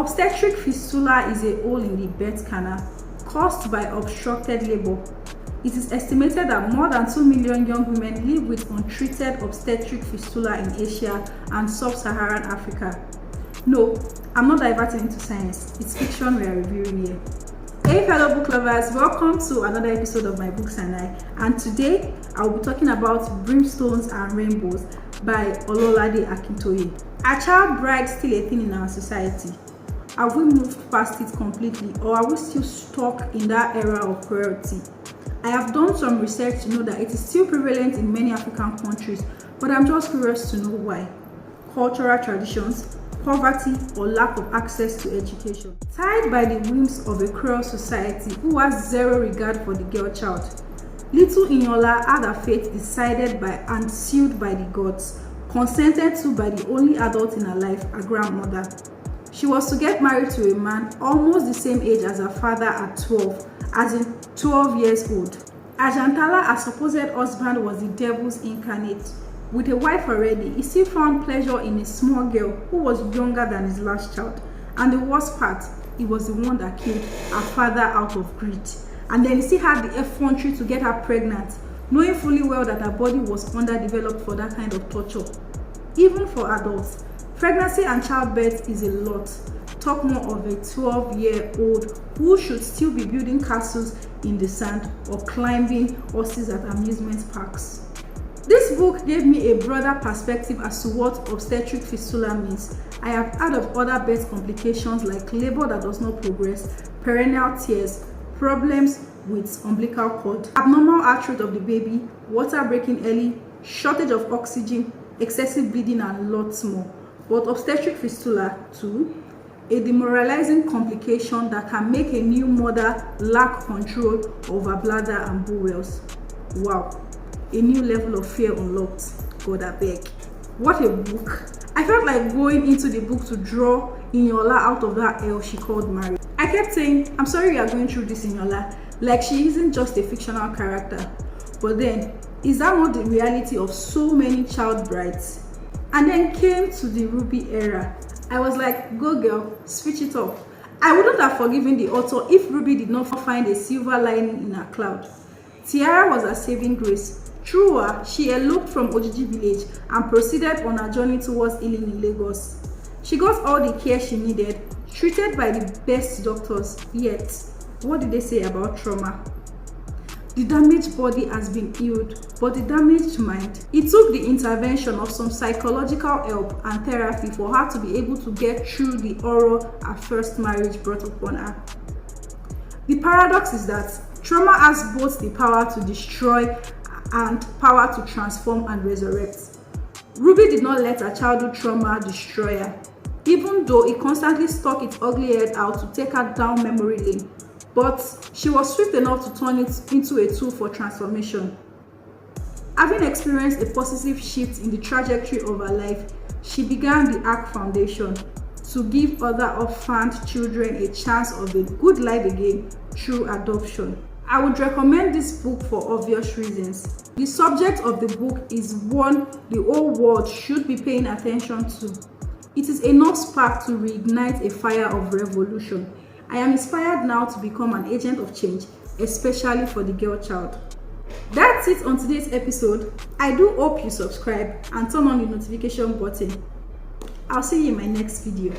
Obstetric fistula is a hole in the birth canal caused by obstructed labor. It is estimated that more than 2 million young women live with untreated obstetric fistula in Asia and sub-Saharan Africa. No, I'm not diverting into science. It's fiction we are reviewing here. Hey fellow book lovers, welcome to another episode of my Books and I. And today I will be talking about Brimstones and Rainbows by Ololade Akintoye. Are child brides still a thing in our society? Have we moved past it completely, or are we still stuck in that era of cruelty? I have done some research to know that it is still prevalent in many African countries, but I'm just curious to know why. Cultural traditions, poverty, or lack of access to education. Tied by the whims of a cruel society who has zero regard for the girl child, little Inyola had her fate decided by and sealed by the gods, consented to by the only adult in her life, her grandmother. She was to get married to a man almost the same age as her father at 12, as in 12 years old. Ajantala, her supposed husband, was the devil's incarnate. With a wife already, he still found pleasure in a small girl who was younger than his last child. And the worst part, he was the one that killed her father out of greed. And then he still had the effrontery to get her pregnant, knowing fully well that her body was underdeveloped for that kind of torture. Even for adults, pregnancy and childbirth is a lot. Talk more of a 12-year-old who should still be building castles in the sand or climbing horses at amusement parks. This book gave me a broader perspective as to what obstetric fistula means. I have heard of other birth complications like labor that does not progress, perineal tears, problems with umbilical cord, abnormal heart rate of the baby, water breaking early, shortage of oxygen, excessive bleeding, and lots more. But obstetric fistula too, a demoralizing complication that can make a new mother lack control of her bladder and bowels. Wow, a new level of fear unlocked. God, I beg. What a book. I felt like going into the book to draw Inyola out of that hell she called marriage. I kept saying, I'm sorry you are going through this, Inyola, like she isn't just a fictional character. But then, is that not the reality of so many child brides? And then came to the Ruby era. I was like, go girl, switch it up. I wouldn't have forgiven the author if Ruby did not find a silver lining in her cloud. Tiara was her saving grace. Through her, she eloped from Ojiji village and proceeded on her journey towards healing in Lagos. She got all the care she needed, treated by the best doctors, yet, what did they say about trauma? The damaged body has been healed, but the damaged mind. It took the intervention of some psychological help and therapy for her to be able to get through the horror her first marriage brought upon her. The paradox is that trauma has both the power to destroy and power to transform and resurrect. Ruby did not let her childhood trauma destroy her, even though it constantly stuck its ugly head out to take her down memory lane. But she was swift enough to turn it into a tool for transformation. Having experienced a positive shift in the trajectory of her life, she began the ARC Foundation to give other orphaned children a chance of a good life again through adoption. I would recommend this book for obvious reasons. The subject of the book is one the whole world should be paying attention to. It is enough spark to reignite a fire of revolution. I am inspired now to become an agent of change, especially for the girl child. That's it on today's episode. I do hope you subscribe and turn on the notification button. I'll see you in my next video.